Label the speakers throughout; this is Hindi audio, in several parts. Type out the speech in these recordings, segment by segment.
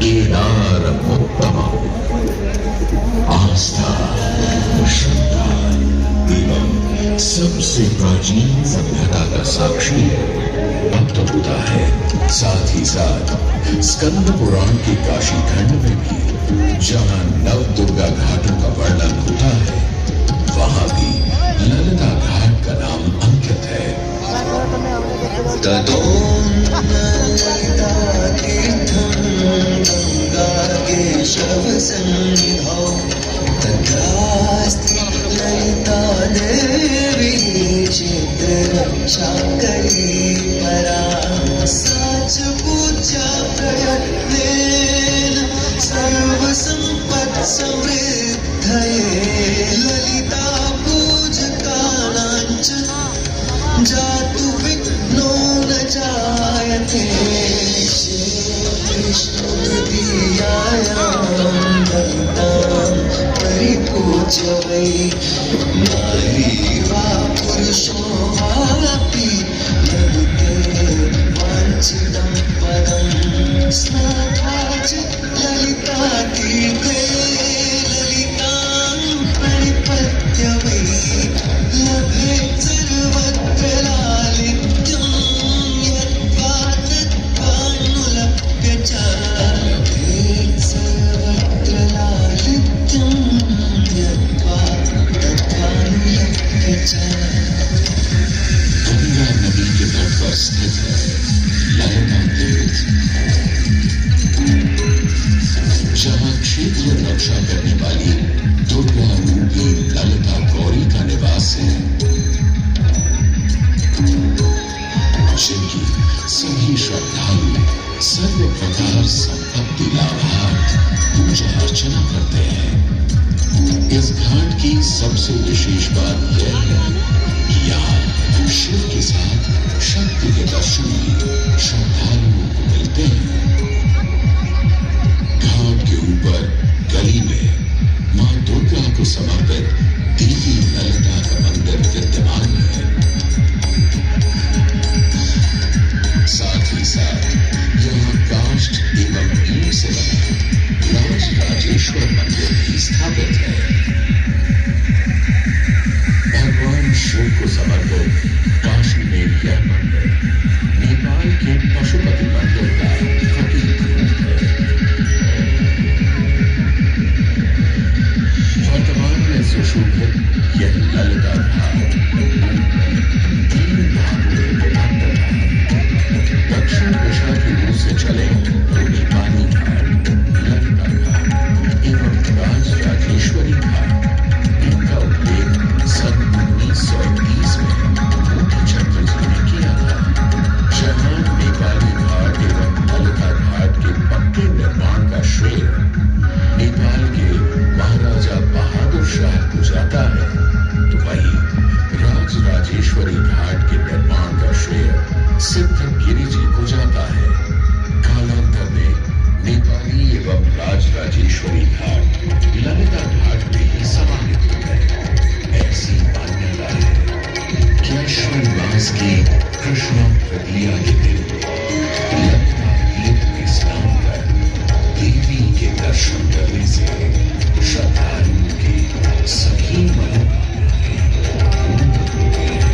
Speaker 1: केदारमुत्तमम् आस्था, श्रद्धा एवं सबसे प्राचीन सभ्यता का साक्षी है, भक्त होता है। साथ ही साथ स्कंद पुराण के काशी खंड में भी जहां नव दुर्गा घाटों का वर्णन होता है, वहां भी ललिता घाट का नाम अंकित है।
Speaker 2: ललिता तीर्थं गंगा केशव सन्निधौ तत्रास्ति ललिता देवी चित्ररक्षाकरी परा साच पूजा प्रयत्नेन सर्वसम्पत्समृद्धये ललिता पूजकानां च जातु विघ्नो न जायते। कृष्णोदीयायां ललितां परिपूज्य वै नारी वा पुरुषो वापि लभते वाञ्छितं पदं स्नात्वा च ललितातीर्थे ललितां प्रणिपत्य वै लभेत् सर्वत्र लालित्यं यद्वा तद्वानुलभ्य च लभेत् सर्वत्र लालित्यं यद्वा तद्वानुलभ्य च।
Speaker 1: गंगा नदी के तट पर स्थित है ललिता तीर्थ, जहां क्षेत्र रक्षा करने वाली दुर्गा रूपी ललिता गौरी का निवास है, जिनकी सभी श्रद्धालु सर्व प्रकार संपत्ति लाभार्थ पूजा अर्चना करते हैं। इस घाट की सबसे विशेष बात यह है कि यहाँ शिव के साथ शक्ति के दर्शन भी श्रद्धालुओं को मिलते हैं। घाट के ऊपर गली में मां दुर्गा को समर्पित देवी ललिता का मंदिर विद्यमान है। साथ ही साथ यहाँ काष्ठ एवं ईंट से बना राजराजेश्वर मंदिर भी स्थापित है। भगवान शिव को समर्पित काशी में यह मंदिर नेपाल के पशुपति मंदिर का प्रतीक है। वर्तमान में सुशोभित यह ललिता घाट 3 भागों में विभक्त था। दक्षिण दिशा की ओर से चले तो नेपाली घाट, ललिता घाट एवं राजराजेश्वरी घाट। इनका उल्लेख सन 1930 में मोती चटर्जी ने किया था, जहां नेपाली घाट एवं ललिता घाट के पक्के निर्माण का श्रेय नेपाल के महाराजा बहादुर शाह को जाता है, तो वहीं राजराजेश्वरी घाट के निर्माण का श्रेय सिद्धगिरी जी को जाता है। कालांतर में नेपाली एवं राजराजेश्वरी घाट ललिता घाट में ही समाहित हो गए। ऐसी मान्यता है कि अश्विन मास की कृष्ण तृतीया के दिन ललिता तीर्थ में स्नान कर देवी के दर्शन करने से श्रद्धालुओं की सभी मनोकामनाएं पूर्ण होती हैं।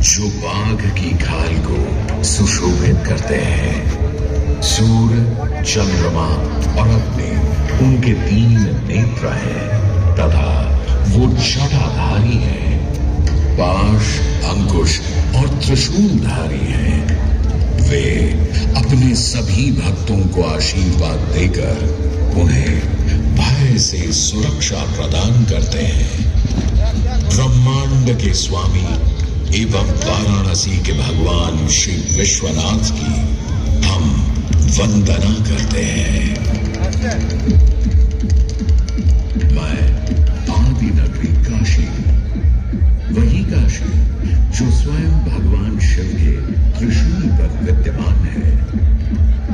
Speaker 1: जो बाघ की खाल को सुशोभित करते हैं। सूर्य, चंद्रमा और अग्नि उनके 3 नेत्र हैं तथा वो जटाधारी हैं। पाश, अंकुश और त्रिशूलधारी हैं। वे अपने सभी भक्तों को आशीर्वाद देकर उन्हें भय से सुरक्षा प्रदान करते हैं। ब्रह्मांड के स्वामी एवं वाराणसी के भगवान श्री विश्वनाथ की हम वंदना करते हैं। मैं आदि नगरी काशी, वही काशी जो स्वयं भगवान शिव के त्रिशूल पर विद्यमान है।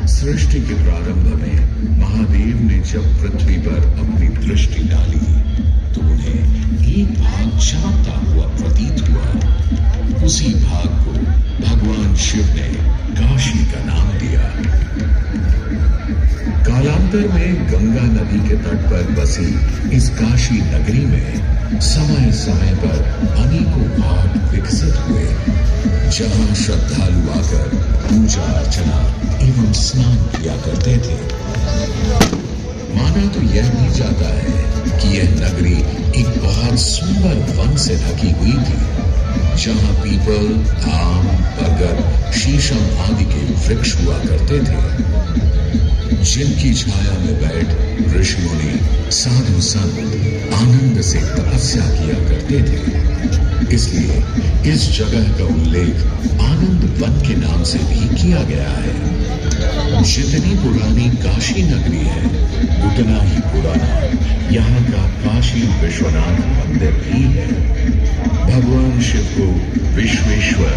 Speaker 1: सृष्टि के प्रारंभ में महादेव ने जब पृथ्वी पर अपनी दृष्टि डाली तो उन्हें एक भाग चमकता हुआ प्रतीत हुआ। उसी भाग को भगवान शिव ने काशी का नाम दिया। कालांतर में गंगा नदी के तट पर बसी इस काशी नगरी में समय समय पर अनेकों घाट विकसित हुए, जहां श्रद्धालु आकर पूजा अर्चना एवं स्नान किया करते थे। माना तो यह भी जाता है कि यह नगरी एक बहुत सुंदर वन से ढकी हुई थी, जहां पीपल, आम, बरगद, शीशम आदि के वृक्ष हुआ करते थे, जिनकी छाया में बैठ ऋषि मुनि, साधु संत आनंद से तपस्या किया करते थे। इसलिए इस जगह का उल्लेख आनंद वन के नाम से भी किया गया है। जितनी पुरानी काशी नगरी है, उतना ही पुराना यहाँ का काशी विश्वनाथ मंदिर भी है। भगवान शिव को विश्वेश्वर,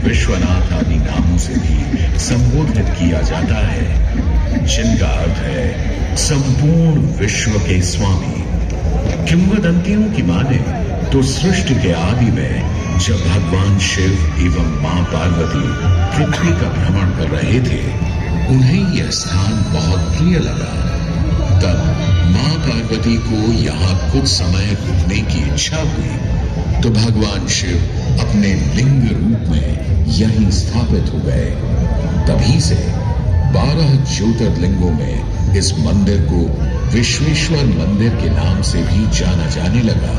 Speaker 1: विश्वनाथ आदि नामों से भी संबोधित किया जाता है, जिनका अर्थ है संपूर्ण विश्व के स्वामी। किंवदंतियों की माने तो सृष्टि के आदि में जब भगवान शिव एवं मां पार्वती पृथ्वी का भ्रमण कर रहे थे, उन्हें यह स्थान बहुत प्रिय लगा। तब मां पार्वती को यहाँ कुछ समय रुकने की इच्छा हुई तो भगवान शिव अपने लिंग रूप में यहीं स्थापित हो गए। तभी से 12 ज्योतिर्लिंगों में इस मंदिर को विश्वेश्वर मंदिर के नाम से भी जाना जाने लगा,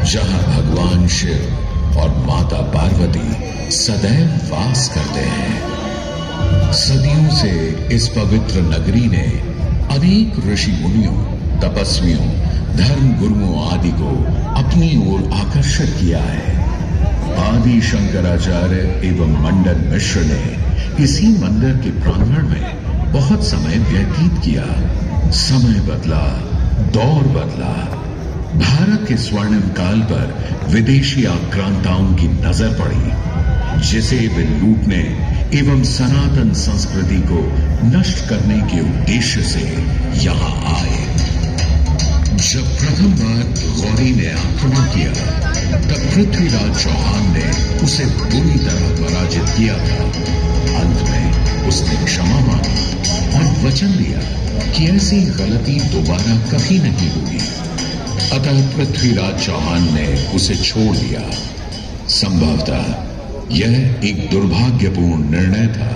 Speaker 1: जहां भगवान शिव और माता पार्वती सदैव वास करते हैं। सदियों से इस पवित्र नगरी ने अनेक ऋषि मुनियों, तपस्वियों, धर्म गुरुओं आदि को अपनी ओर आकर्षित किया है। आदि शंकराचार्य एवं मंडन मिश्र ने इसी मंदिर के प्रांगण में बहुत समय व्यतीत किया। समय बदला, दौर बदला। भारत के स्वर्णिम काल पर विदेशी आक्रांताओं की नजर पड़ी, जिसे वे लूटने एवं सनातन संस्कृति को नष्ट करने के उद्देश्य से यहाँ आए। जब प्रथम बार गौरी ने आक्रमण किया, तब पृथ्वीराज चौहान ने उसे बुरी तरह पराजित किया था। अंत में उसने क्षमा मांगी और वचन दिया कि ऐसी गलती दोबारा कभी नहीं होगी। अतः पृथ्वीराज चौहान ने उसे छोड़ दिया। संभवतः यह एक दुर्भाग्यपूर्ण निर्णय था,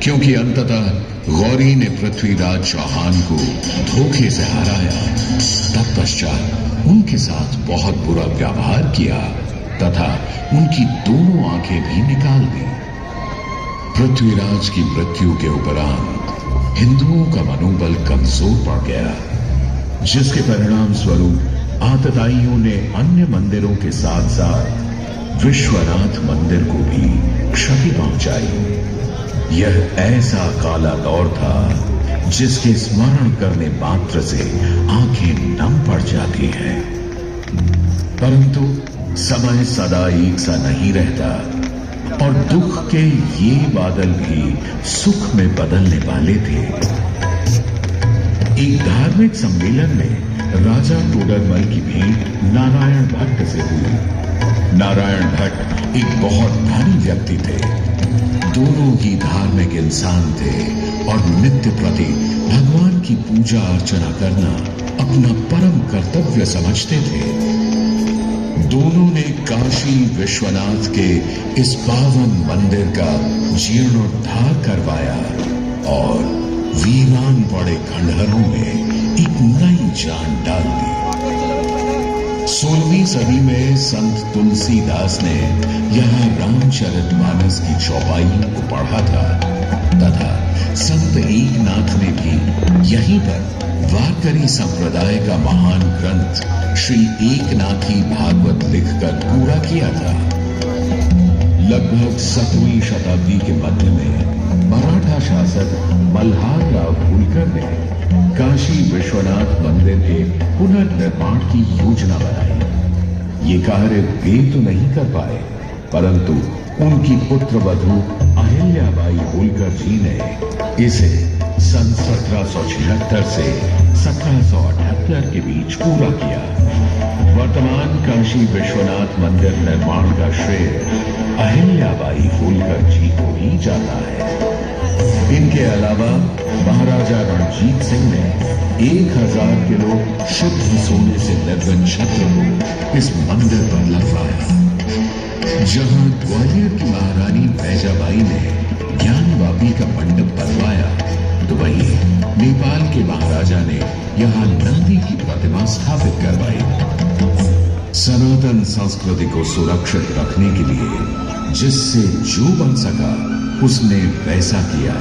Speaker 1: क्योंकि अंततः गौरी ने पृथ्वीराज चौहान को धोखे से हराया। तत्पश्चात उनके साथ बहुत बुरा व्यवहार किया तथा उनकी दोनों आंखें भी निकाल दी। पृथ्वीराज की मृत्यु के उपरांत हिंदुओं का मनोबल कमजोर पड़ गया, जिसके परिणाम स्वरूप आतताइयों ने अन्य मंदिरों के साथ साथ विश्वनाथ मंदिर को भी क्षति पहुंचाई। यह ऐसा काला दौर था जिसके स्मरण करने मात्र से आंखें नम पड़ जाती हैं। परंतु समय सदा एक सा नहीं रहता और दुख के ये बादल भी सुख में बदलने वाले थे। एक धार्मिक सम्मेलन में राजा टोडरमल की भेंट नारायण भट्ट से हुई। नारायण भट्ट एक बहुत धनी व्यक्ति थे। दोनों ही धार्मिक इंसान थे और नित्य प्रति भगवान की पूजा अर्चना करना अपना परम कर्तव्य समझते थे। दोनों ने काशी विश्वनाथ के इस पावन मंदिर का जीर्णोद्धार करवाया और वीरान पड़े खंडहरों में एक नई जान डाल दी। 16वीं सदी में संत तुलसीदास ने यहाँ रामचरितमानस की चौपाइयों को पढ़ा था तथा यहीं पर वारकरी संप्रदाय का महान ग्रंथ श्री एकनाथी भागवत लिखकर पूरा किया था। लगभग 7वीं शताब्दी के मध्य में मराठा शासक मल्हार राव होलकर ने काशी विश्वनाथ मंदिर के पुनर्निर्माण की योजना बनाई। ये कार्य वे तो नहीं कर पाए, परंतु उनकी पुत्रवधू अहिल्याबाई होलकर जी ने इसे सन 1776 से 1778 के बीच पूरा किया। वर्तमान काशी विश्वनाथ मंदिर निर्माण का श्रेय अहिल्याबाई होलकर जी को ही जाता है। इनके अलावा महाराजा रणजीत सिंह ने 1000 किलो शुद्ध सोने से निर्मित छत्र को इस मंदिर पर लगवाया। जहां ग्वालियर की महारानी बैजाबाई ने ज्ञानवापी का मंडप बनवाया, तो वहीं नेपाल के महाराजा ने यहां नंदी की प्रतिमा स्थापित करवाई। सनातन संस्कृति को सुरक्षित रखने के लिए जिससे जो बन सका उसने वैसा किया,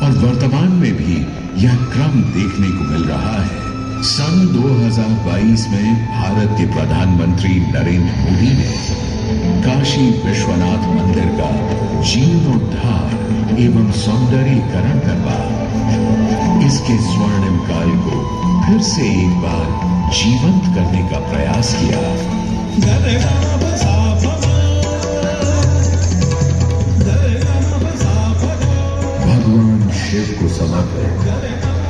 Speaker 1: और वर्तमान में भी यह क्रम देखने को मिल रहा है। सन 2022 में भारत के प्रधानमंत्री नरेंद्र मोदी ने काशी विश्वनाथ मंदिर का जीर्णोद्धार एवं सौंदर्यीकरण करवा इसके स्वर्णिम काल को फिर से एक बार जीवंत करने का प्रयास किया। भगवान शिव को समर्पित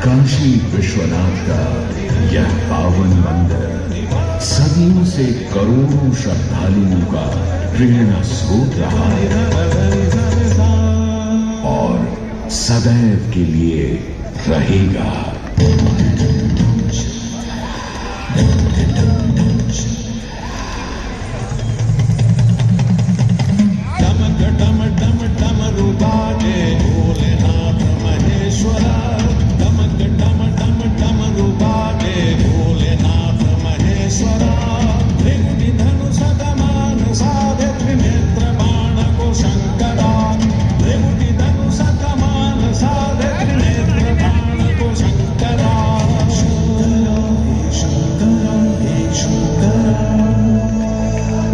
Speaker 1: काशी विश्वनाथ का यह पावन मंदिर सदियों से करोड़ों श्रद्धालुओं का प्रेरणा स्रोत रहा है और सदैव के लिए रहेगा।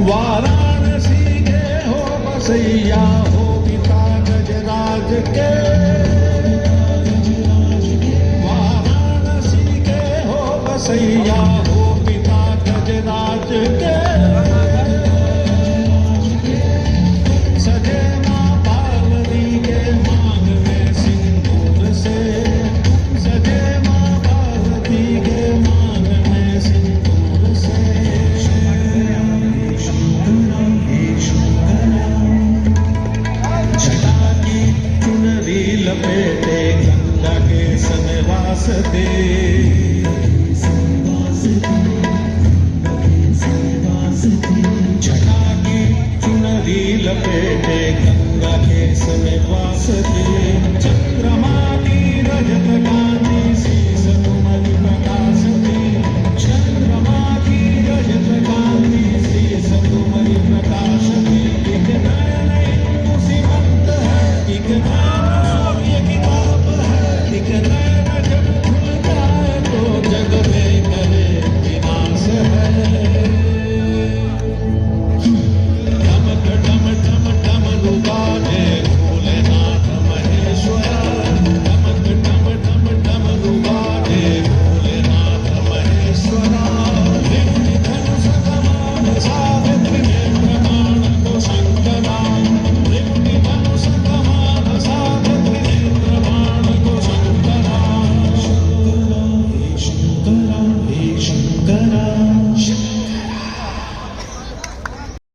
Speaker 3: वाराणसी के हो बसैया हो पिता गजराज के, वाराणसी के हो बसैया हो पिता गजराज के। सजे मां पार्वती के मांग में सिंदूर से, सजे मां पार्वती के मांग में सिंदूर से। लपेटे गंगा के सनवास दे, छटा की चुनरी लपेटे गंगा के सनवास दे। चंद्रमा की रजत गान